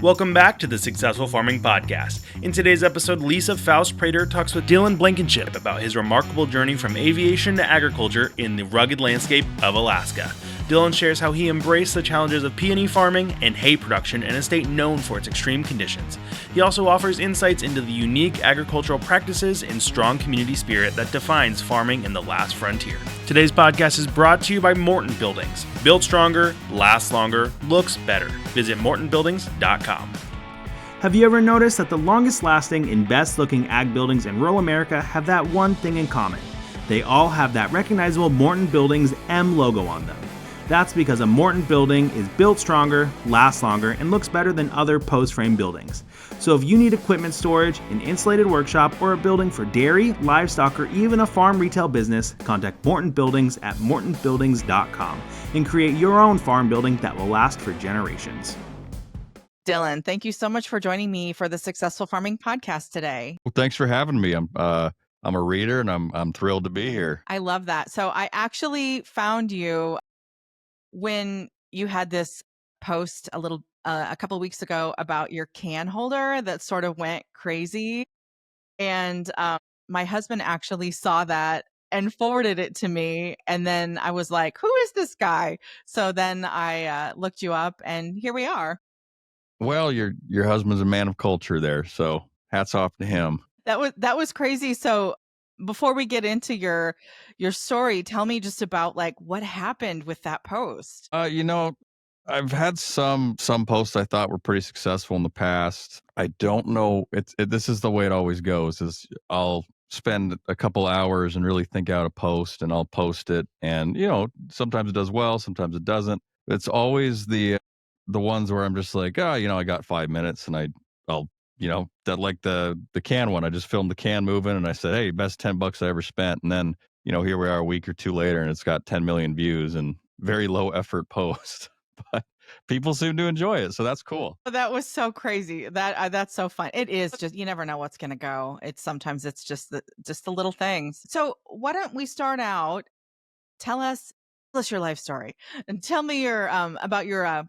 Welcome back to the Successful Farming Podcast. In today's episode, Lisa Foust Prater talks with Dylan Blankenship about his remarkable journey from aviation to agriculture in the rugged landscape of Alaska. Dylan shares how he embraced the challenges of peony farming and hay production in a state known for its extreme conditions. He also offers insights into the unique agricultural practices and strong community spirit that defines farming in the last frontier. Today's podcast is brought to you by Morton Buildings. Built stronger, lasts longer, looks better. Visit mortonbuildings.com. Have you ever noticed that the longest lasting and best looking ag buildings in rural America have that one thing in common? They all have that recognizable Morton Buildings M logo on them. That's because a Morton building is built stronger, lasts longer, and looks better than other post-frame buildings. So if you need equipment storage, an insulated workshop, or a building for dairy, livestock, or even a farm retail business, contact Morton Buildings at mortonbuildings.com and create your own farm building that will last for generations. Dylan, thank you so much for joining me for the Successful Farming Podcast today. Well, thanks for having me. I'm a reader, and I'm thrilled to be here. I love that. So I actually found you when you had this post a couple of weeks ago about your can holder that sort of went crazy. And my husband actually saw that and forwarded it to me. And then I was like, who is this guy? So then I looked you up, and here we are. Well, your husband's a man of culture there, so hats off to him. That was crazy. So before we get into your story, tell me just about like what happened with that post. I've had some posts I thought were pretty successful in the past. I don't know. This is the way it always goes. Is I'll spend a couple hours and really think out a post, and I'll post it. And sometimes it does well, sometimes it doesn't. It's always the ones where I'm just like, I got 5 minutes, and I'll that like the can one. I just filmed the can moving, and I said, hey, best $10 I ever spent. And then, here we are a week or two later, and it's got 10 million views and very low effort post. But people seem to enjoy it, so that's cool. That was so crazy. That's so fun. It is just, you never know what's going to go. Sometimes it's just the little things. So why don't we start out? Tell us your life story, and tell me about your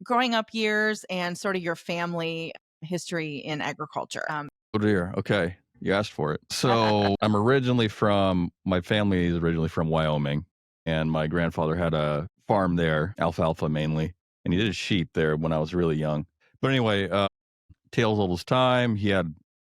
growing up years and sort of your family history in agriculture. Oh dear. Okay. You asked for it. So my family is originally from Wyoming, and my grandfather had a farm there, alfalfa mainly, and he did sheep there when I was really young. But anyway, tales old as time. He had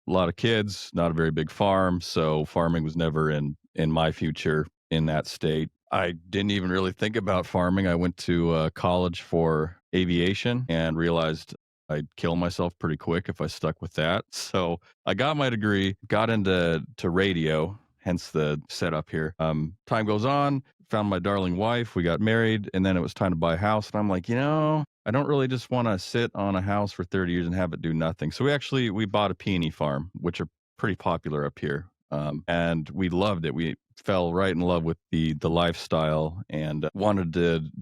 a lot of kids, not a very big farm. So farming was never in my future in that state. I didn't even really think about farming. I went to college for aviation and realized I'd kill myself pretty quick if I stuck with that. So I got my degree, got into radio, hence the setup here. Time goes on, found my darling wife, we got married, and then it was time to buy a house. And I'm like, I don't really just want to sit on a house for 30 years and have it do nothing. So we bought a peony farm, which are pretty popular up here. And we loved it. We fell right in love with the lifestyle and wanted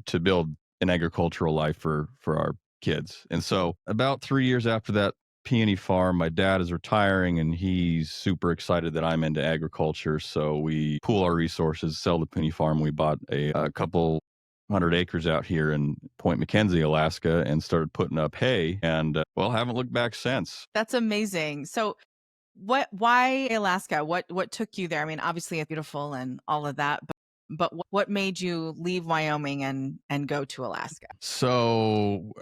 to build an agricultural life for our kids. And so about 3 years after that peony farm, my dad is retiring, and he's super excited that I'm into agriculture. So we pool our resources, sell the peony farm. We bought a couple 100 acres out here in Point McKenzie, Alaska, and started putting up hay, and haven't looked back since. That's amazing. So why Alaska? What took you there? I mean, obviously it's beautiful and all of that, but what made you leave Wyoming and go to Alaska? So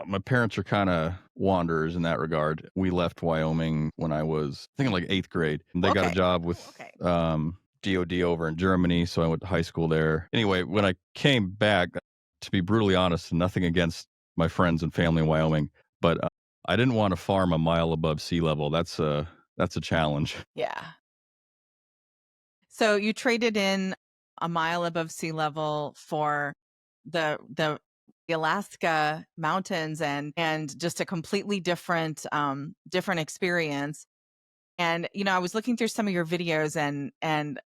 my parents are kind of wanderers in that regard. We left Wyoming when I was, I think, like 8th grade. They got a job with DOD over in Germany, so I went to high school there. Anyway, when I came back, to be brutally honest, nothing against my friends and family in Wyoming, but I didn't want to farm a mile above sea level. That's a challenge. Yeah. So you traded in a mile above sea level for the Alaska mountains and just a completely different experience. And I was looking through some of your videos, and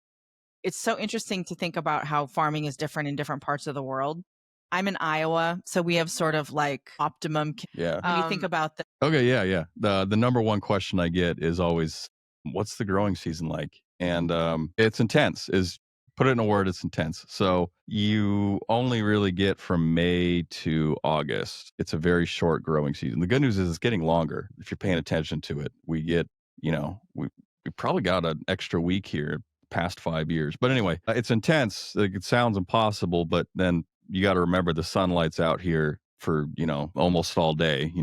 it's so interesting to think about how farming is different in different parts of the world. I'm in Iowa, so we have sort of like optimum. Yeah. When you think about the Okay, yeah. The number one question I get is always, what's the growing season like? And it's intense. Is put it in a word, it's intense. So you only really get from May to August. It's a very short growing season. The good news is it's getting longer if you're paying attention to it. We get, we probably got an extra week here past 5 years. But anyway, it's intense. Like, it sounds impossible, but then you got to remember the sunlight's out here for, almost all day.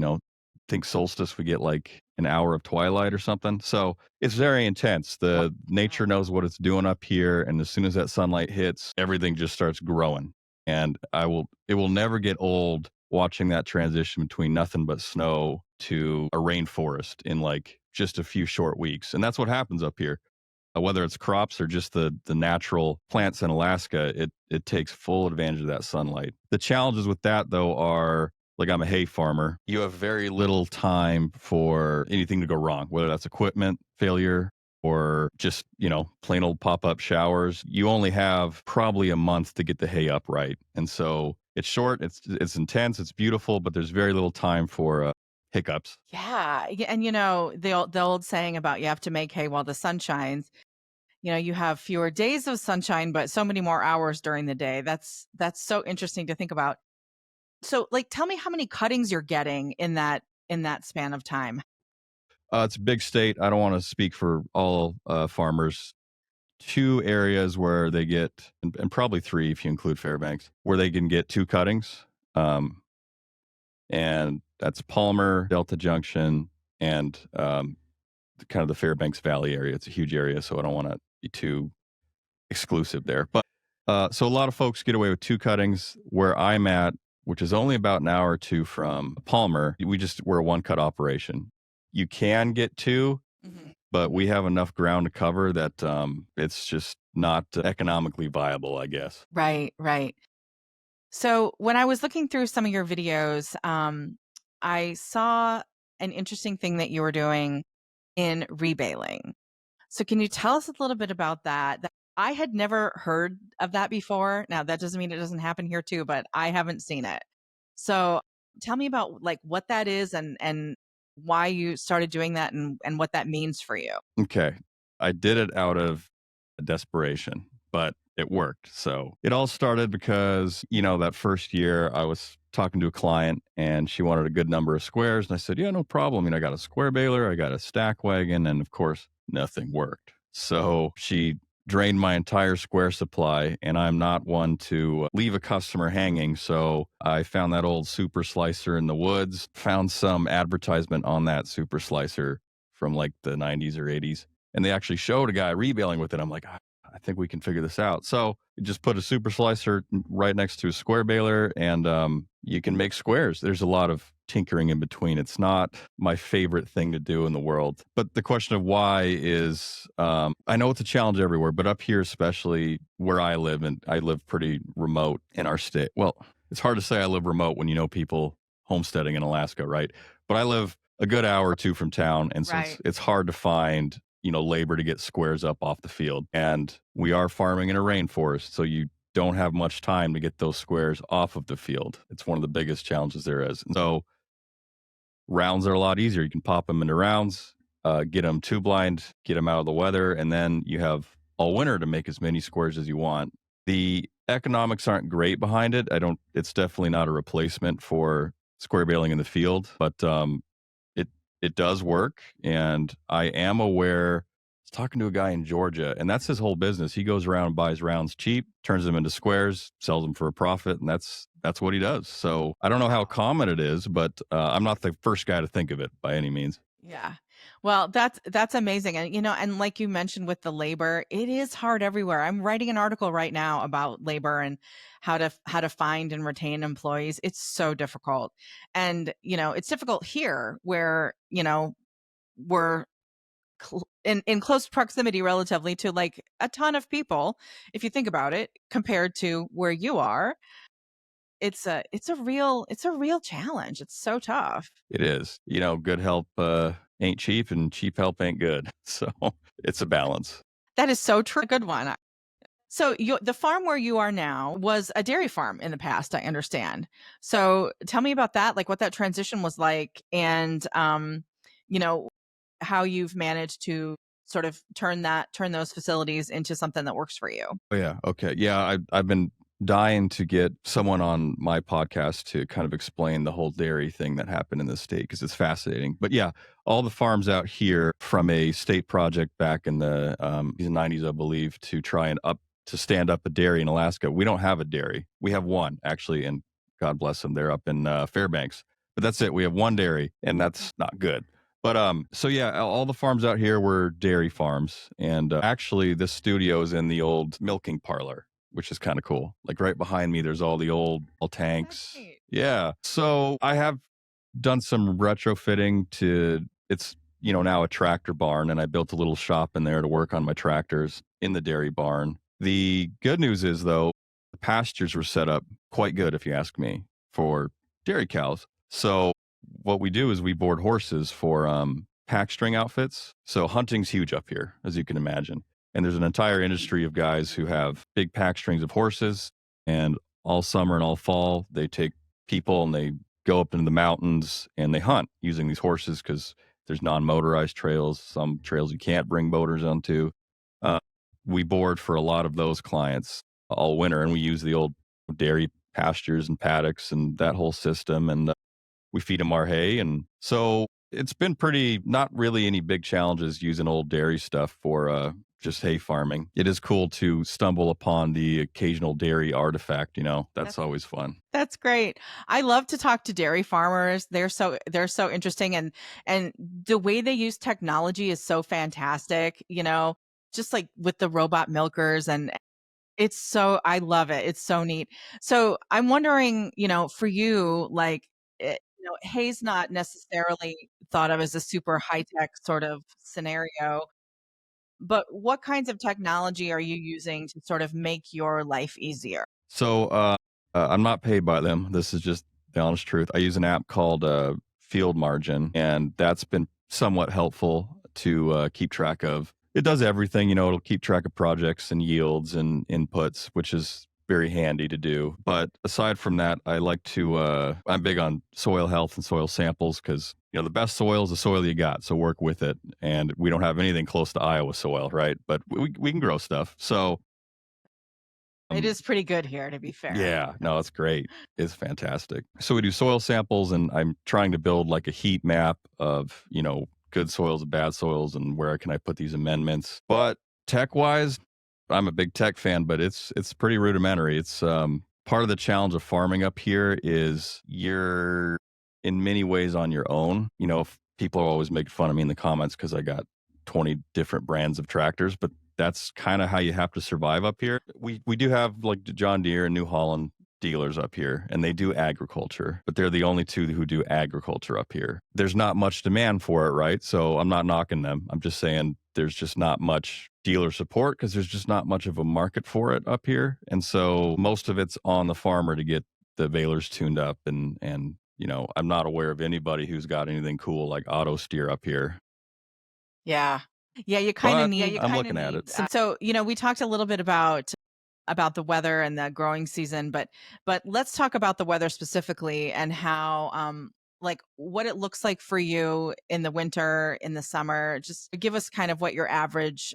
Think solstice, we get like an hour of twilight or something. So it's very intense. The nature knows what it's doing up here. And as soon as that sunlight hits, everything just starts growing. And it will never get old watching that transition between nothing but snow to a rainforest in like just a few short weeks. And that's what happens up here. Whether it's crops or just the natural plants in Alaska, it takes full advantage of that sunlight. The challenges with that, though, are, like, I'm a hay farmer. You have very little time for anything to go wrong, whether that's equipment failure or just, plain old pop-up showers. You only have probably a month to get the hay up right. And so it's short, it's intense, it's beautiful, but there's very little time for hiccups. Yeah. And the old saying about you have to make hay while the sun shines. You have fewer days of sunshine, but so many more hours during the day. That's so interesting to think about. So, like, tell me how many cuttings you're getting in that span of time. It's a big state. I don't want to speak for all farmers. 2 areas where they get, and probably 3 if you include Fairbanks, where they can get 2 cuttings. And that's Palmer, Delta Junction, and kind of the Fairbanks Valley area. It's a huge area, so I don't want to be too exclusive there. But so a lot of folks get away with 2 cuttings. Where I'm at, which is only about an hour or 2 from Palmer, we're a 1-cut operation. You can get 2, but we have enough ground to cover that it's just not economically viable, I guess. Right. So when I was looking through some of your videos, I saw an interesting thing that you were doing in rebaling. So can you tell us a little bit about that? I had never heard of that before. Now, that doesn't mean it doesn't happen here too, but I haven't seen it. So tell me about like what that is and why you started doing that and what that means for you. Okay. I did it out of desperation, but it worked. So it all started because, that first year I was talking to a client and she wanted a good number of squares. And I said, yeah, no problem. I got a square baler, I got a stack wagon, and of course, nothing worked. So she drained my entire square supply, and I'm not one to leave a customer hanging. So I found that old super slicer in the woods, found some advertisement on that super slicer from like the 90s or 80s. And they actually showed a guy rebaling with it. I'm like, I think we can figure this out. So just put a super slicer right next to a square baler, and you can make squares. There's a lot of tinkering in between. It's not my favorite thing to do in the world. But the question of why is, I know it's a challenge everywhere, but up here, especially where I live, and I live pretty remote in our state. Well, it's hard to say I live remote when you know people homesteading in Alaska, right? But I live a good hour or 2 from town, and so it's hard to find labor to get squares up off the field. And we are farming in a rainforest, so you don't have much time to get those squares off of the field. It's one of the biggest challenges there is. So rounds are a lot easier. You can pop them into rounds, get them 2 blind, get them out of the weather, and then you have all winter to make as many squares as you want. The economics aren't great behind it. It's definitely not a replacement for square baling in the field, but it does work. And I am aware, I was talking to a guy in Georgia, and that's his whole business. He goes around and buys rounds cheap, turns them into squares, sells them for a profit, and that's what he does. So I don't know how common it is, but I'm not the first guy to think of it by any means. Yeah. Well, that's amazing. And, and like you mentioned with the labor, it is hard everywhere. I'm writing an article right now about labor and how to find and retain employees. It's so difficult. And, it's difficult here where, we're in close proximity relatively to like a ton of people. If you think about it, compared to where you are, it's a real challenge. It's so tough. It is. Good help ain't cheap, and cheap help ain't good. So it's a balance. That is so true. A good one. So the farm where you are now was a dairy farm in the past, I understand. So tell me about that, like what that transition was like, and how you've managed to sort of turn those facilities into something that works for you. Oh, yeah. Okay. Yeah. I've been dying to get someone on my podcast to kind of explain the whole dairy thing that happened in the state because it's fascinating. But yeah, all the farms out here from a state project back in the 90s, I believe, to try and stand up a dairy in Alaska. We don't have a dairy. We have one actually, and God bless them. They're up in Fairbanks, but that's it. We have one dairy, and that's not good. But so yeah, all the farms out here were dairy farms, and actually, this studio is in the old milking parlor, which is kind of cool. Like right behind me, there's all the old tanks. Yeah, so I have done some retrofitting to it's now a tractor barn, and I built a little shop in there to work on my tractors in the dairy barn. The good news is though, the pastures were set up quite good, if you ask me, for dairy cows. So what we do is we board horses for pack string outfits. So hunting's huge up here, as you can imagine. And there's an entire industry of guys who have big pack strings of horses, and all summer and all fall, they take people and they go up into the mountains and they hunt using these horses because there's non-motorized trails, some trails you can't bring boaters onto. We board for a lot of those clients all winter, and we use the old dairy pastures and paddocks and that whole system, and we feed them our hay. And so it's been not really any big challenges using old dairy stuff for just hay farming. It is cool to stumble upon the occasional dairy artifact, that's always fun. That's great. I love to talk to dairy farmers. They're so interesting, and the way they use technology is so fantastic, just like with the robot milkers, and I love it. It's so neat. So I'm wondering, for you, like, hay's not necessarily thought of as a super high-tech sort of scenario, but what kinds of technology are you using to sort of make your life easier? So I'm not paid by them. This is just the honest truth. I use an app called Field Margin, and that's been somewhat helpful to keep track of. It does everything, it'll keep track of projects and yields and inputs, which is very handy to do. But aside from that, I like to, I'm big on soil health and soil samples because, the best soil is the soil you got. So work with it. And we don't have anything close to Iowa soil, right? But we can grow stuff. So it is pretty good here, to be fair. Yeah, no, it's great. It's fantastic. So we do soil samples, and I'm trying to build like a heat map of, good soils and bad soils, and where can I put these amendments. But tech-wise, I'm a big tech fan, but it's pretty rudimentary. It's part of the challenge of farming up here is you're in many ways on your own. If people are always making fun of me in the comments because I got 20 different brands of tractors, but that's kind of how you have to survive up here. We do have like John Deere and New Holland dealers up here, and they do agriculture, but they're the only two who do agriculture up here. There's not much demand for it, right? So I'm not knocking them. I'm just saying there's just not much dealer support because there's just not much of a market for it up here. And so most of it's on the farmer to get the balers tuned up. And I'm not aware of anybody who's got anything cool like auto steer up here. Yeah. Yeah, you kind of need. I'm looking at it. So we talked a little bit about the weather and the growing season, but let's talk about the weather specifically and how like what it looks like for you in the winter, in the summer. Just give us kind of what your average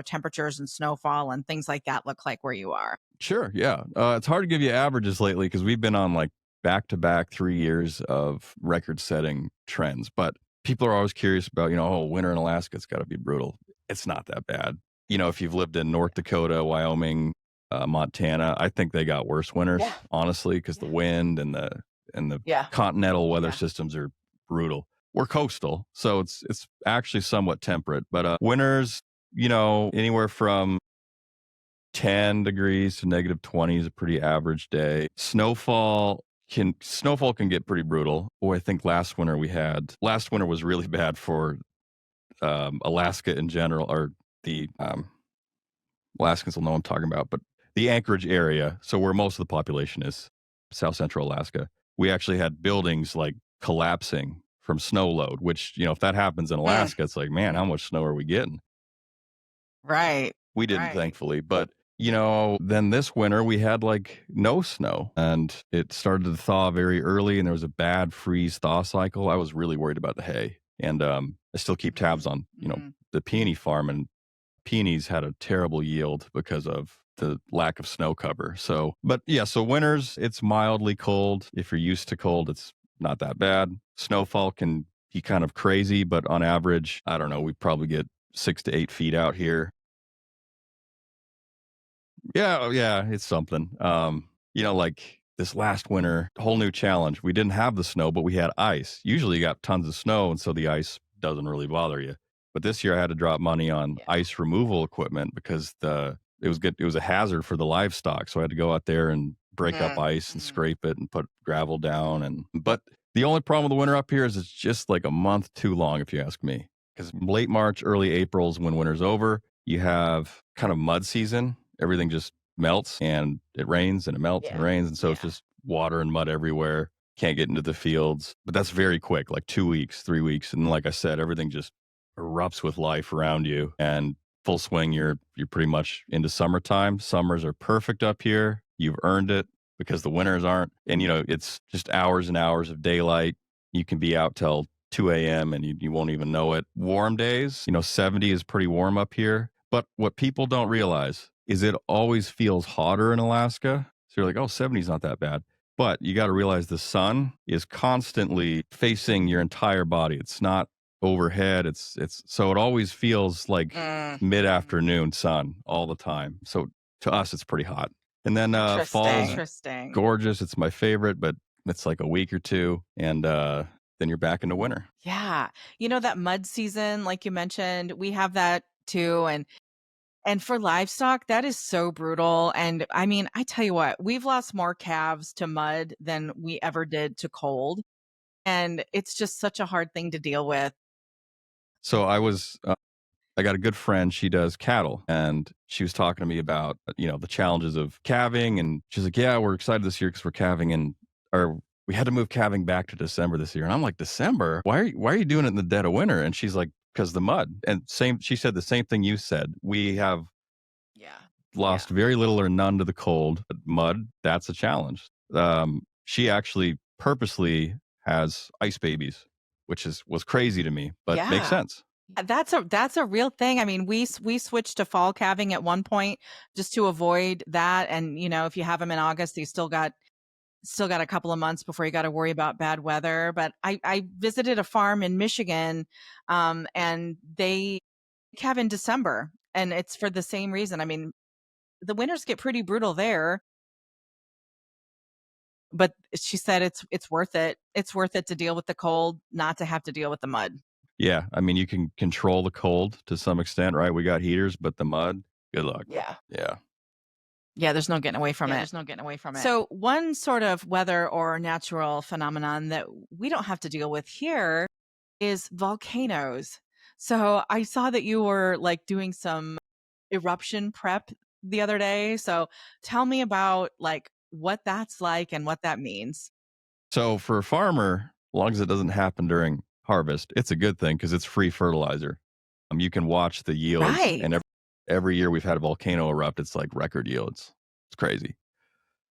temperatures and snowfall and things like that look like where you are. Sure, yeah. It's hard to give you averages lately because we've been on like back-to-back 3 years of record-setting trends, but people are always curious about, winter in Alaska, it's got to be brutal. It's not that bad. If you've lived in North Dakota, Wyoming, Montana, I think they got worse winters, honestly, because the wind and the continental weather systems are brutal. We're coastal, so it's actually somewhat temperate. But winters, anywhere from 10 degrees to negative 20 is a pretty average day. Snowfall can get pretty brutal. I think last winter was really bad for Alaska in general, or the Alaskans will know what I'm talking about, but the Anchorage area, so where most of the population is, South Central Alaska, we actually had buildings like collapsing from snow load, which, if that happens in Alaska, it's like, man, how much snow are we getting? Right. We didn't, thankfully, but then this winter we had like no snow, and it started to thaw very early, and there was a bad freeze thaw cycle. I was really worried about the hay, and I still keep tabs on, the peony farm, and peonies had a terrible yield because of the lack of snow cover. So, but yeah, so winters, it's mildly cold. If you're used to cold, it's not that bad. Snowfall can be kind of crazy, but on average, I don't know, we probably get 6 to 8 feet out here. Yeah, it's something. Like this last winter, whole new challenge. We didn't have the snow, but we had ice. Usually you got tons of snow, and so the ice doesn't really bother you. But this year I had to drop money on ice removal equipment because it was a hazard for the livestock. So I had to go out there and break up ice and scrape it and put gravel down. But the only problem with the winter up here is it's just like a month too long, if you ask me. Because late March, early April is when winter's over. You have kind of mud season. Everything just melts, and it rains and it melts and it rains. And so it's just water and mud everywhere. Can't get into the fields. But that's very quick, like 2 weeks, 3 weeks. And like I said, everything just erupts with life around you. And full swing, you're pretty much into summertime. Summers are perfect up here. You've earned it because the winters aren't. And, it's just hours and hours of daylight. You can be out till 2 a.m. and you won't even know it. Warm days, 70 is pretty warm up here. But what people don't realize is it always feels hotter in Alaska. So you're like, oh, 70 is not that bad. But you got to realize the sun is constantly facing your entire body. It's not overhead. It's so it always feels like mid-afternoon sun all the time. So to us, it's pretty hot. And then fall's gorgeous. It's my favorite, but it's like a week or two. And then you're back into winter. Yeah. That mud season, like you mentioned, we have that too. And for livestock, that is so brutal. And I mean, I tell you what, we've lost more calves to mud than we ever did to cold. And it's just such a hard thing to deal with. So I got a good friend, she does cattle, and she was talking to me about, the challenges of calving. And she's like, yeah, we're excited this year because we're calving, we had to move calving back to December this year. And I'm like, December? Why are you doing it in the dead of winter? And she's like, because the mud. And she said the same thing you said. We have lost very little or none to the cold, but mud, that's a challenge. She actually purposely has ice babies, which was crazy to me, but makes sense. That's a real thing. I mean, we switched to fall calving at one point just to avoid that. And, if you have them in August, you still got a couple of months before you got to worry about bad weather. But I visited a farm in Michigan, and they calve in December, and it's for the same reason. I mean, the winters get pretty brutal there, but she said it's worth it. It's worth it to deal with the cold, not to have to deal with the mud. Yeah, I mean, you can control the cold to some extent, right? We got heaters, but the mud, good luck. Yeah, there's no getting away from it. So one sort of weather or natural phenomenon that we don't have to deal with here is volcanoes. So I saw that you were like doing some eruption prep the other day. So tell me about like what that's like and what that means. So for a farmer, as long as it doesn't happen during harvest, it's a good thing because it's free fertilizer. You can watch the yields. Right. And every year we've had a volcano erupt, it's like record yields. It's crazy.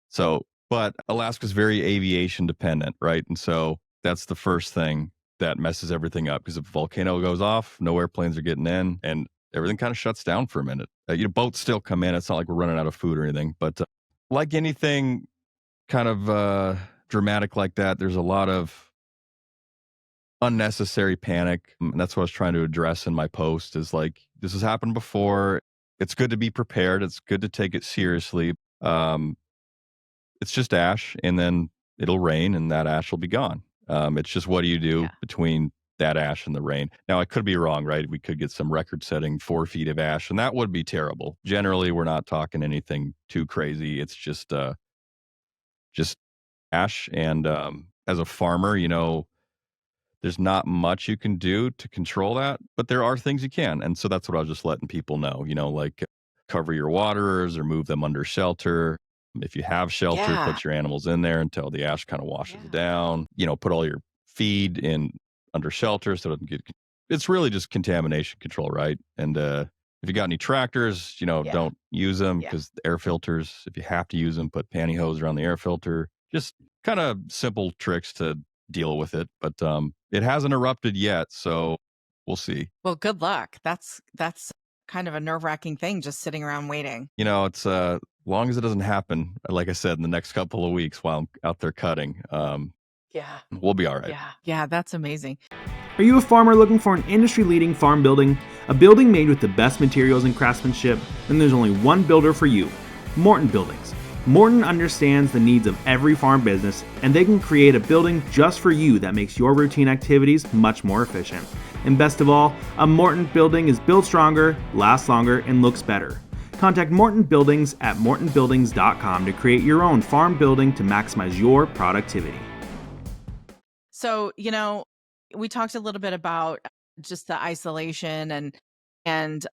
So, but Alaska's very aviation dependent, right? And so that's the first thing that messes everything up, because if a volcano goes off, no airplanes are getting in, and everything kind of shuts down for a minute. Boats still come in. It's not like we're running out of food or anything, but like anything kind of dramatic like that, there's a lot of unnecessary panic. And that's what I was trying to address in my post, is like, this has happened before. It's good to be prepared. It's good to take it seriously. It's just ash, and then it'll rain and that ash will be gone. It's just, what do you do between that ash and the rain? Now, I could be wrong, right? We could get some record-setting 4 feet of ash, and that would be terrible. Generally, we're not talking anything too crazy. It's just ash. And as a farmer, there's not much you can do to control that, but there are things you can. And so that's what I was just letting people know, like cover your waterers or move them under shelter. If you have shelter, put your animals in there until the ash kind of washes it down. Put all your feed in under shelter so it doesn't get, it's really just contamination control, right? And if you got any tractors, don't use them, because the air filters, if you have to use them, put pantyhose around the air filter. Just kind of simple tricks to deal with it. But it hasn't erupted yet, so we'll see. Well, good luck. That's kind of a nerve-wracking thing, just sitting around waiting. It's long as it doesn't happen, like I said, in the next couple of weeks while I'm out there cutting, Yeah. we'll be all right. Yeah, that's amazing. Are you a farmer looking for an industry-leading farm building? A building made with the best materials and craftsmanship? Then there's only one builder for you, Morton Buildings. Morton understands the needs of every farm business, and they can create a building just for you that makes your routine activities much more efficient. And best of all, a Morton building is built stronger, lasts longer, and looks better. Contact Morton Buildings at mortonbuildings.com to create your own farm building to maximize your productivity. So, we talked a little bit about just the isolation and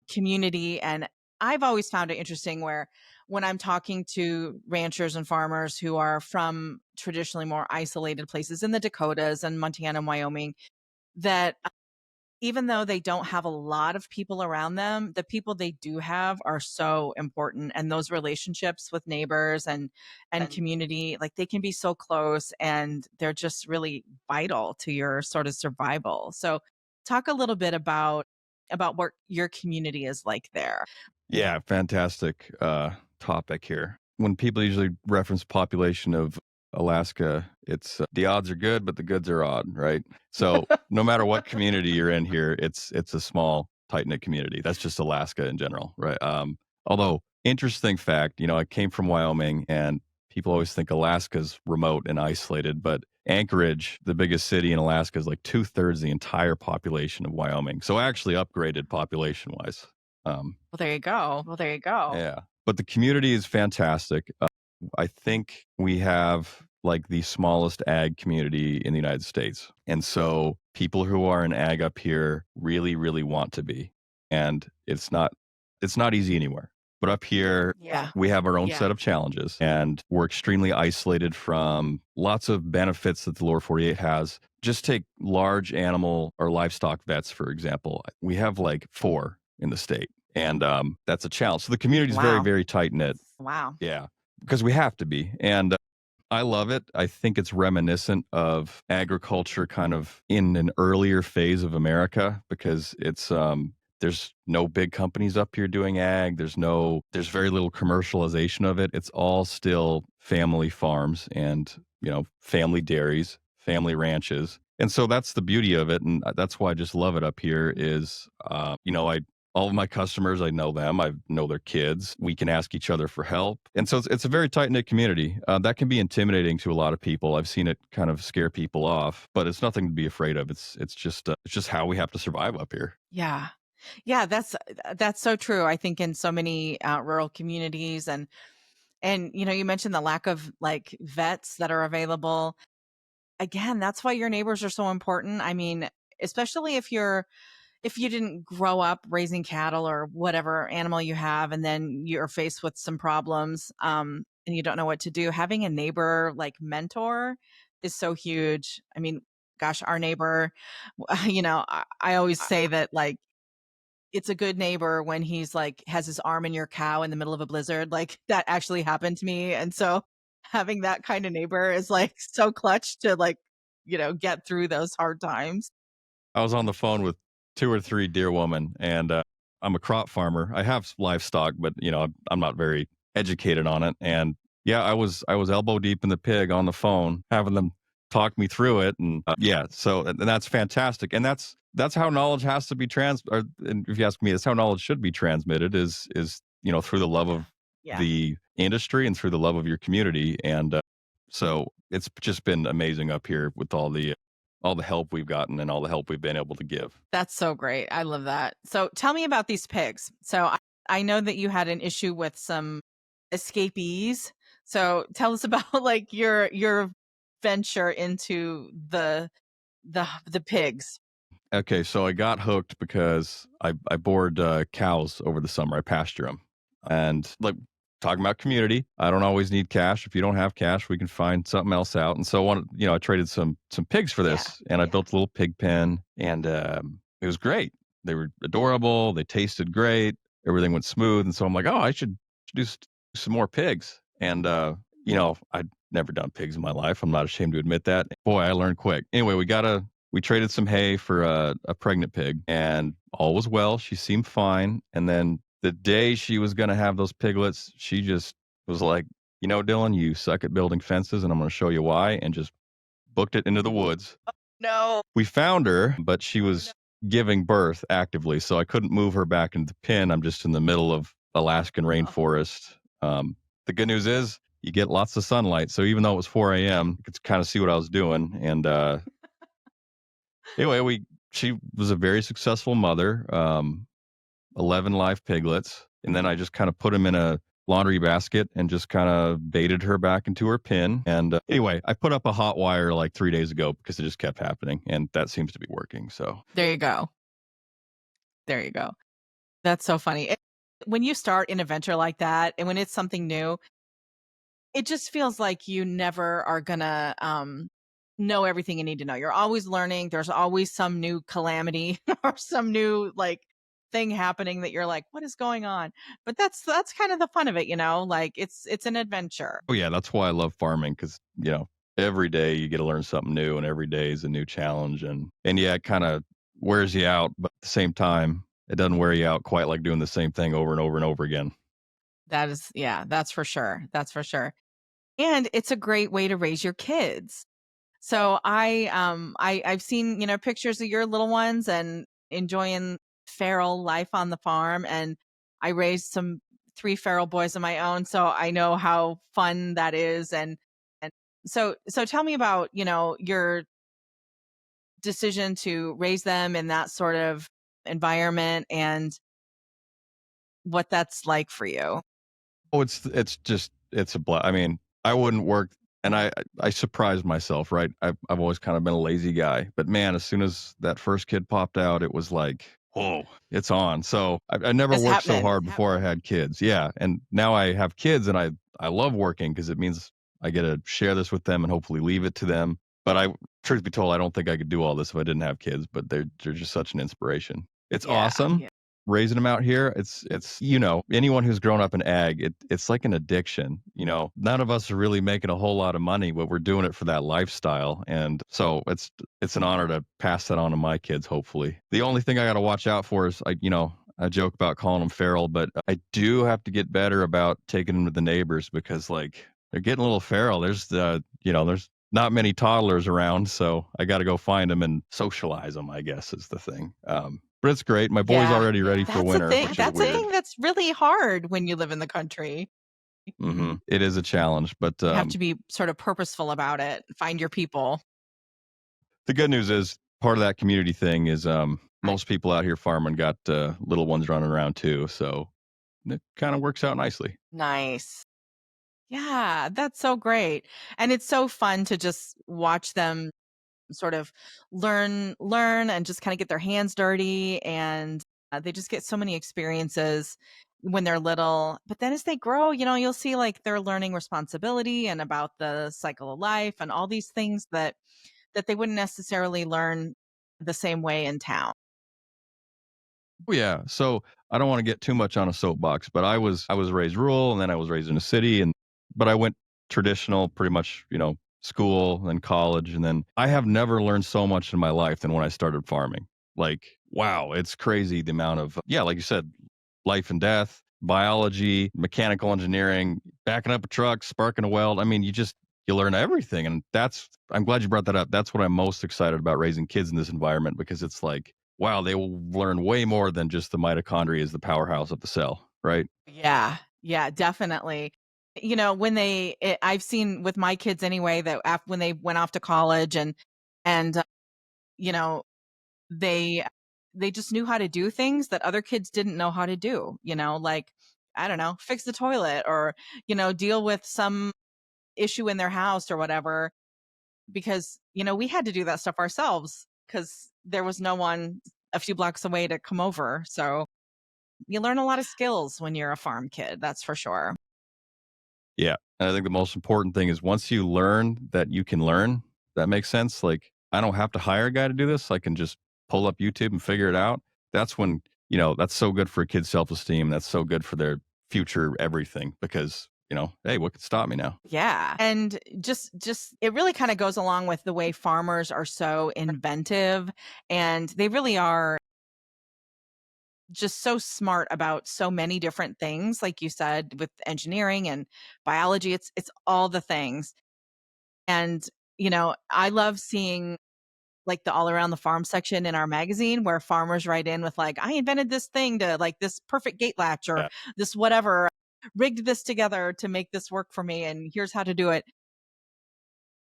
community, and I've always found it interesting where when I'm talking to ranchers and farmers who are from traditionally more isolated places in the Dakotas and Montana and Wyoming, that even though they don't have a lot of people around them, the people they do have are so important. And those relationships with neighbors and community, like they can be so close and they're just really vital to your sort of survival. So talk a little bit about what your community is like there. Yeah, fantastic topic here. When people usually reference population of Alaska, it's the odds are good, but the goods are odd, right? So no matter what community you're in here, it's a small, tight-knit community. That's just Alaska in general, right? Although, interesting fact, I came from Wyoming, and people always think Alaska's remote and isolated, but Anchorage, the biggest city in Alaska, is like 2/3 the entire population of Wyoming. So actually upgraded population-wise. Well, there you go. Yeah, but the community is fantastic. I think we have like the smallest ag community in the United States. And so people who are in ag up here really, really want to be. And it's not easy anywhere. But up here, we have our own set of challenges, and we're extremely isolated from lots of benefits that the lower 48 has. Just take large animal or livestock vets, for example. We have like 4 in the state, and that's a challenge. So the community is very, very tight knit. Wow. Yeah, because we have to be. And I love it. I think it's reminiscent of agriculture kind of in an earlier phase of America, because it's there's no big companies up here doing ag. There's very little commercialization of it. It's all still family farms and, family dairies, family ranches. And so that's the beauty of it. And that's why I just love it up here is, all of my customers, I know them. I know their kids. We can ask each other for help. And so it's a very tight-knit community. That can be intimidating to a lot of people. I've seen it kind of scare people off, but it's nothing to be afraid of. It's just how we have to survive up here. Yeah. Yeah, that's so true. I think in so many rural communities and you mentioned the lack of like vets that are available. Again, that's why your neighbors are so important. I mean, especially if you didn't grow up raising cattle or whatever animal you have, and then you're faced with some problems and you don't know what to do, having a neighbor like mentor is so huge. I mean, gosh, our neighbor, I always say that like it's a good neighbor when he's like has his arm in your cow in the middle of a blizzard. Like that actually happened to me. And so having that kind of neighbor is like so clutch to like, get through those hard times. I was on the phone with 2 or 3 deer women, and I'm a crop farmer. I have livestock, but I'm not very educated on it. And yeah, I was elbow deep in the pig on the phone, having them talk me through it. And so and that's fantastic. And that's how knowledge has to be and if you ask me, that's how knowledge should be transmitted is through the love of the industry and through the love of your community. And so it's just been amazing up here with all the help we've gotten and all the help we've been able to give. That's so great. I love that. So tell me about these pigs. So I know that you had an issue with some escapees. So tell us about like your venture into the pigs. Okay, so I got hooked because I board cows over the summer. I pasture them. And like talking about community, I don't always need cash. If you don't have cash, we can find something else out. And so I traded some pigs for this, and I built a little pig pen, and it was great. They were adorable. They tasted great. Everything went smooth. And so I'm like, oh, I should do some more pigs. And I'd never done pigs in my life. I'm not ashamed to admit that. Boy, I learned quick. Anyway, we got a we traded some hay for a pregnant pig, and all was well. She seemed fine. And then the day she was going to have those piglets, she just was like, Dylan, you suck at building fences, and I'm going to show you why, and just booked it into the woods. No. We found her, but she was giving birth actively, so I couldn't move her back into the pen. I'm just in the middle of Alaskan rainforest. The good news is you get lots of sunlight, so even though it was 4 a.m., you could kind of see what I was doing. And anyway, she was a very successful mother, 11 live piglets, and then I just kind of put them in a laundry basket and just kind of baited her back into her pen. And anyway, I put up a hot wire like 3 days ago because it just kept happening, and that seems to be working. So there you go. That's so funny. When you start an adventure like that, and when it's something new, it just feels like you never are gonna know everything you need to know. You're always learning. There's always some new calamity or some new thing happening that you're like, what is going on? But that's kind of the fun of it, like it's an adventure. Oh yeah, that's why I love farming, because every day you get to learn something new, and every day is a new challenge, and yeah, it kind of wears you out, but at the same time it doesn't wear you out quite like doing the same thing over and over and over again. That's for sure. And it's a great way to raise your kids. So I've seen, pictures of your little ones and enjoying feral life on the farm, and I raised 3 feral boys of my own, so I know how fun that is. And so tell me about, your decision to raise them in that sort of environment and what that's like for you. Oh, it's a blast. I mean, I wouldn't work, and I surprised myself, right? I've always kind of been a lazy guy, but man, as soon as that first kid popped out, it was like, whoa, it's on. So I never It's worked so happening. hard before I had kids. Yeah, and now I have kids, and I love working because it means I get to share this with them and hopefully leave it to them. But truth be told, I don't think I could do all this if I didn't have kids. But they're just such an inspiration. It's awesome. Yeah. Raising them out here, it's anyone who's grown up in ag, it's like an addiction. None of us are really making a whole lot of money, but we're doing it for that lifestyle, and so it's an honor to pass that on to my kids. Hopefully, the only thing I got to watch out for is I joke about calling them feral, but I do have to get better about taking them to the neighbors, because they're getting a little feral. There's not many toddlers around, so I got to go find them and socialize them, I guess, is the thing. But it's great. My boy's already ready for winter. That's a thing that's really hard when you live in the country. Mm-hmm. It is a challenge, but you have to be sort of purposeful about it. Find your people. The good news is part of that community thing is most people out here farming got little ones running around too, so it kind of works out nicely. Nice. Yeah, that's so great. And it's so fun to just watch them sort of learn and just kind of get their hands dirty, and they just get so many experiences when they're little. But then as they grow, you'll see like they're learning responsibility and about the cycle of life and all these things that they wouldn't necessarily learn the same way in town. Oh yeah. So I don't want to get too much on a soapbox, but I was raised rural, and then I was raised in a city, but I went traditional pretty much, school and college, and then I have never learned so much in my life than when I started farming. Like, wow, it's crazy the amount of like you said, life and death, biology, mechanical engineering, backing up a truck, sparking a weld. I mean, you learn everything, and I'm glad you brought that up. That's what I'm most excited about raising kids in this environment, because it's like, wow, they will learn way more than just the mitochondria is the powerhouse of the cell, right? Yeah, definitely. I've seen with my kids anyway that when they went off to college and they just knew how to do things that other kids didn't know how to do. Like, I don't know, fix the toilet, or deal with some issue in their house or whatever, because we had to do that stuff ourselves because there was no one a few blocks away to come over. So you learn a lot of skills when you're a farm kid, that's for sure. Yeah. And I think the most important thing is once you learn that you can learn, that makes sense. Like, I don't have to hire a guy to do this. I can just pull up YouTube and figure it out. That's when, that's so good for a kid's self-esteem. That's so good for their future everything, because hey, what could stop me now? Yeah. And just it really kind of goes along with the way farmers are so inventive, and they really are just so smart about so many different things, like you said, with engineering and biology. It's all the things. And I love seeing like the all around the farm section in our magazine where farmers write in with like, I invented this thing to like this perfect gate latch, or this whatever, rigged this together to make this work for me, and here's how to do it.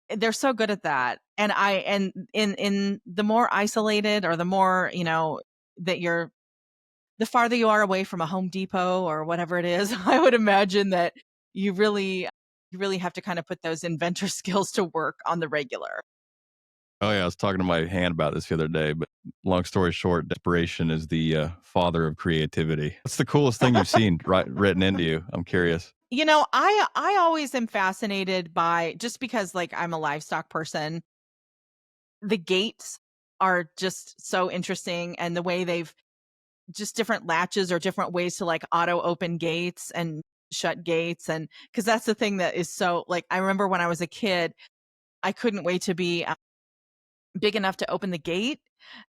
They're so good at that. And in the more isolated, or the more, that you're the farther you are away from a Home Depot or whatever it is, I would imagine that you really have to kind of put those inventor skills to work on the regular. Oh yeah, I was talking to my hand about this the other day, but long story short, desperation is the father of creativity. What's the coolest thing you've seen written into you? I'm curious. I always am fascinated by, just because like I'm a livestock person, the gates are just so interesting, and the way they've just different latches or different ways to like auto open gates and shut gates. And because that's the thing that is so, like, I remember when I was a kid, I couldn't wait to be big enough to open the gate.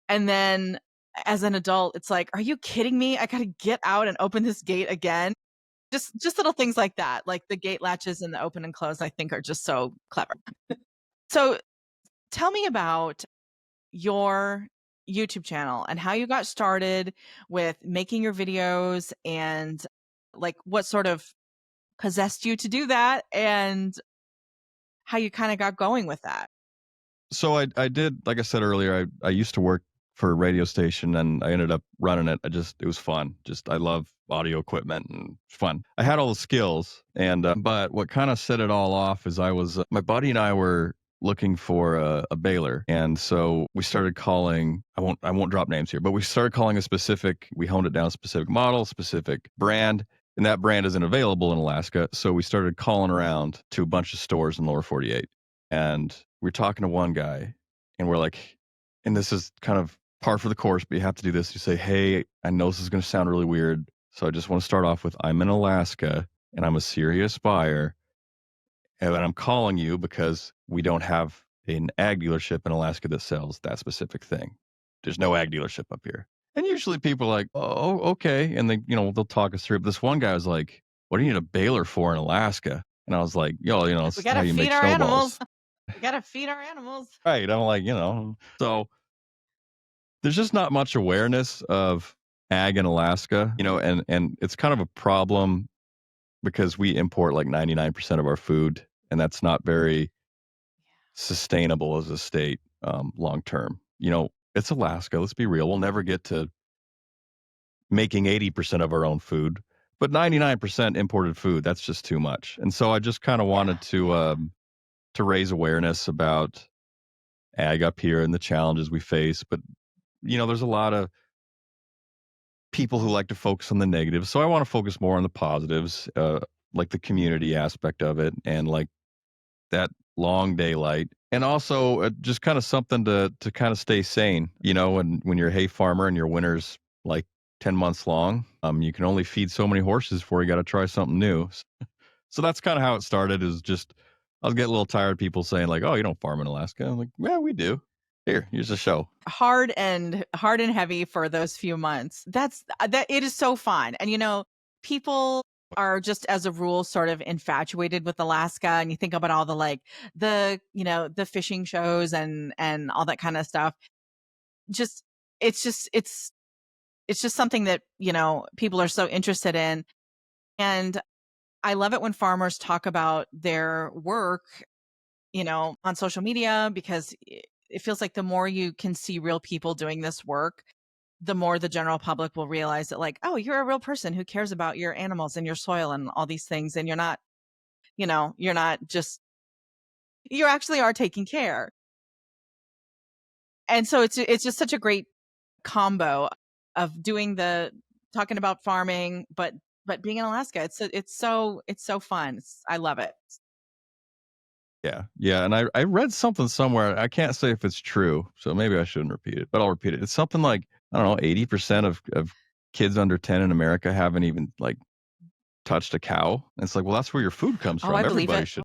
And then as an adult, it's like, are you kidding me? I got to get out and open this gate again. Just little things like that, like the gate latches and the open and close, I think are just so clever. So tell me about your YouTube channel and how you got started with making your videos, and like what sort of possessed you to do that, and how you kind of got going with that. So I did, like I said earlier, I used to work for a radio station and I ended up running it. It was fun. I love audio equipment and fun. I had all the skills, and but what kind of set it all off is my buddy and I were looking for a baler, and so we started calling. I won't drop names here, but we started calling we honed it down a specific model, specific brand, and that brand isn't available in Alaska. So we started calling around to a bunch of stores in lower 48, and we're talking to one guy, and we're like, and this is kind of par for the course, but you have to do this. You say, hey, I know this is going to sound really weird, so I just want to start off with, I'm in Alaska and I'm a serious buyer, and I'm calling you because we don't have an ag dealership in Alaska that sells that specific thing. There's no ag dealership up here. And usually people are like, oh, okay. And they'll talk us through it. But this one guy was like, what do you need a baler for in Alaska? And I was like, it's We how gotta you make feed our snowballs. animals. We gotta feed our animals. Right. I'm like, so there's just not much awareness of ag in Alaska, and it's kind of a problem because we import like 99% of our food, and that's not very sustainable as a state long term. It's Alaska. Let's be real. We'll never get to making 80% of our own food, but 99% imported food, that's just too much. And so I just kind of wanted to raise awareness about ag up here and the challenges we face. But there's a lot of people who like to focus on the negatives, so I want to focus more on the positives, like the community aspect of it, and like that long daylight, and also just kind of something to kind of stay sane. And when you're a hay farmer and your winter's like 10 months long, you can only feed so many horses before you got to try something new. So that's kind of how it started. Is just I was getting a little tired of people saying like, "Oh, you don't farm in Alaska." I'm like, "Yeah, we do. Here's a show." Hard and heavy for those few months. That it is so fun. And people are just as a rule sort of infatuated with Alaska, and you think about all the like the fishing shows and all that kind of stuff. It's just something that people are so interested in. And I love it when farmers talk about their work on social media, because it feels like the more you can see real people doing this work, the more the general public will realize that, like, oh, you're a real person who cares about your animals and your soil and all these things. And you're not just, you actually are taking care. And so it's just such a great combo of talking about farming, but being in Alaska. It's so fun. I love it. Yeah, and I read something somewhere. I can't say if it's true, so maybe I shouldn't repeat it, but I'll repeat it. It's something like, I don't know, 80% of kids under 10 in America haven't even like touched a cow. And it's like, well, that's where your food comes Oh, I from. believe Everybody it. should.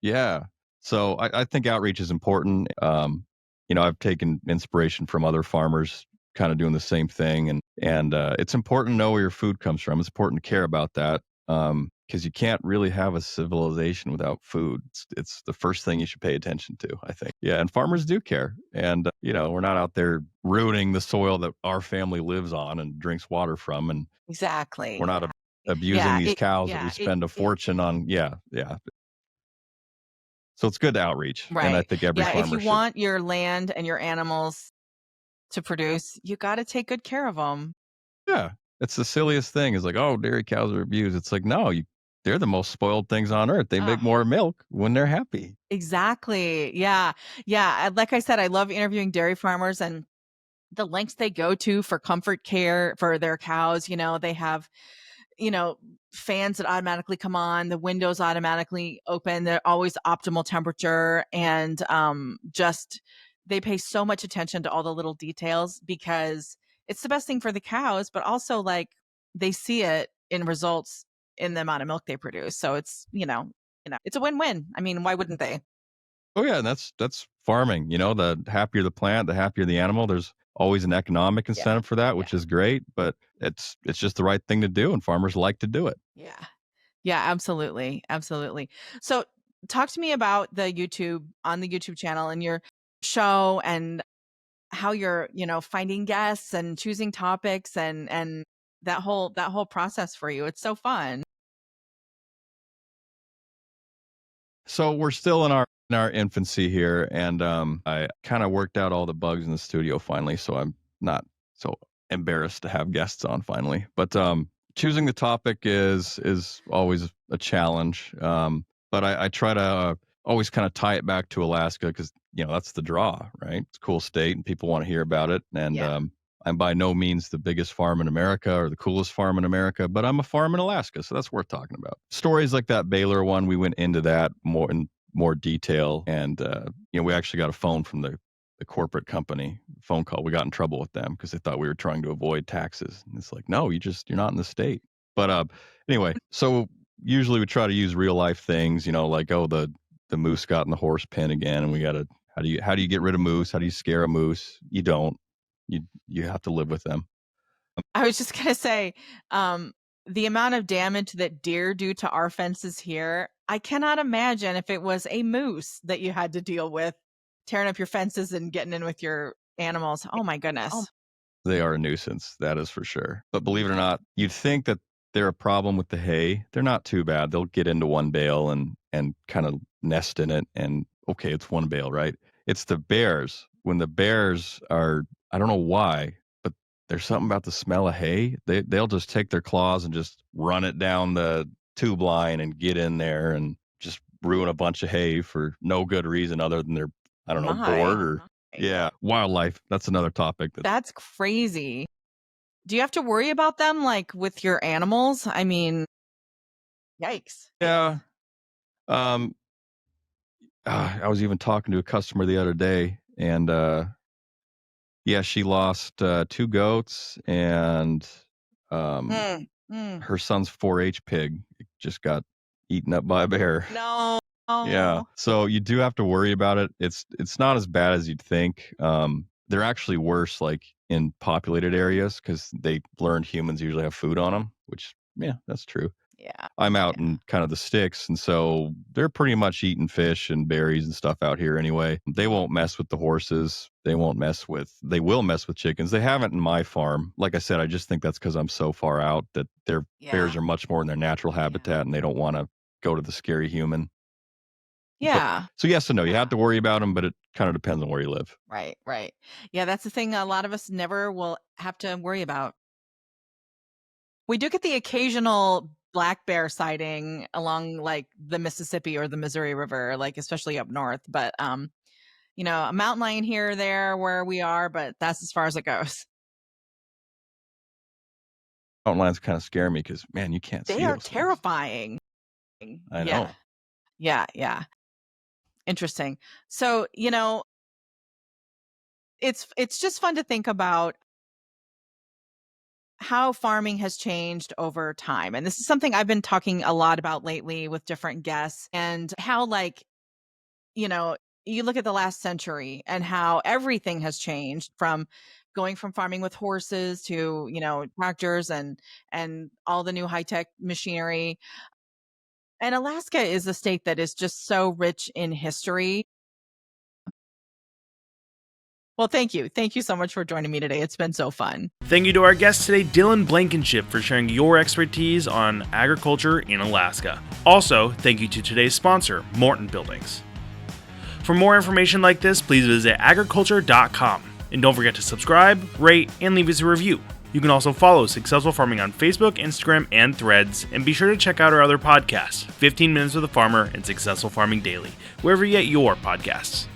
Yeah. So I think outreach is important. I've taken inspiration from other farmers kind of doing the same thing. And it's important to know where your food comes from. It's important to care about that. Because you can't really have a civilization without food. It's the first thing you should pay attention to, I think. Yeah, and farmers do care. And, we're not out there ruining the soil that our family lives on and drinks water from. And Exactly. we're not abusing Yeah. these cows that we spend a fortune on. Yeah, yeah. So it's good to outreach. And I Right. think every Yeah. If you farmer should. want your land and your animals to produce, you got to take good care of them. Yeah. It's the silliest thing is like, oh, dairy cows are abused. It's like, no, they're the most spoiled things on earth. They make more milk when they're happy. Exactly. Yeah. Yeah. Like I said, I love interviewing dairy farmers and the lengths they go to for comfort care for their cows. They have, fans that automatically come on, the windows automatically open, they're always optimal temperature. And just they pay so much attention to all the little details because it's the best thing for the cows, but also like they see it in results in the amount of milk they produce. So it's it's a win-win. I mean, why wouldn't they? Oh yeah, and that's farming. The happier the plant, the happier the animal. There's always an economic incentive for that, which is great, but it's just the right thing to do, and farmers like to do it. Yeah. Yeah, absolutely. Absolutely. So talk to me about the YouTube channel and your show and how you're, finding guests and choosing topics and that whole process for you. It's so fun. So we're still in our infancy here, and I kind of worked out all the bugs in the studio finally, so I'm not so embarrassed to have guests on finally. But choosing the topic is always a challenge. But I try to always kind of tie it back to Alaska because that's the draw, right? It's a cool state, and people want to hear about it. And I'm by no means the biggest farm in America or the coolest farm in America, but I'm a farm in Alaska, so that's worth talking about. Stories like that Baylor one, we went into that more detail, and we actually got a phone from the corporate company phone call. We got in trouble with them because they thought we were trying to avoid taxes. And it's like, no, you're not in the state. But anyway, so usually we try to use real life things, like the moose got in the horse pen again, and we got to how do you get rid of moose? How do you scare a moose? You don't. You have to live with them. I was just gonna say, the amount of damage that deer do to our fences here, I cannot imagine if it was a moose that you had to deal with tearing up your fences and getting in with your animals. Oh my goodness. They are a nuisance, that is for sure. But believe it or not, you'd think that they're a problem with the hay. They're not too bad. They'll get into one bale and kind of nest in it, and okay, it's one bale, right? It's the bears. When the bears are, I don't know why, but there's something about the smell of hay. They'll just take their claws and just run it down the tube line and get in there and just ruin a bunch of hay for no good reason other than they're, I don't know, bored or yeah, wildlife. That's another topic. That's crazy. Do you have to worry about them like with your animals? I mean, yikes. Yeah. I was even talking to a customer the other day, and yeah, she lost 2 goats, and her son's 4-H pig just got eaten up by a bear. No. Yeah, so you do have to worry about it. It's not as bad as you'd think. They're actually worse, like, in populated areas because they learned humans usually have food on them, which, yeah, that's true. Yeah. I'm out in kind of the sticks, and so they're pretty much eating fish and berries and stuff out here anyway. They won't mess with the horses. They will mess with chickens. They haven't in my farm. Like I said, I just think that's because I'm so far out that their bears are much more in their natural habitat, and they don't want to go to the scary human. Yeah. So yes and no. You have to worry about them, but it kind of depends on where you live. Right. Yeah, that's the thing a lot of us never will have to worry about. We do get the occasional black bear sighting along like the Mississippi or the Missouri River, like especially up north. But a mountain lion here or there where we are, but that's as far as it goes. Mountain lions kind of scare me because, man, you can't see They are those things. terrifying. I know. Yeah. Interesting. So, it's just fun to think about how farming has changed over time. And this is something I've been talking a lot about lately with different guests, and how, like, you look at the last century and how everything has changed, from going from farming with horses to, tractors and all the new high-tech machinery. And Alaska is a state that is just so rich in history. Well, thank you. Thank you so much for joining me today. It's been so fun. Thank you to our guest today, Dylan Blankenship, for sharing your expertise on agriculture in Alaska. Also, thank you to today's sponsor, Morton Buildings. For more information like this, please visit agriculture.com. And don't forget to subscribe, rate, and leave us a review. You can also follow Successful Farming on Facebook, Instagram, and Threads, and be sure to check out our other podcasts, 15 Minutes with a Farmer and Successful Farming Daily, wherever you get your podcasts.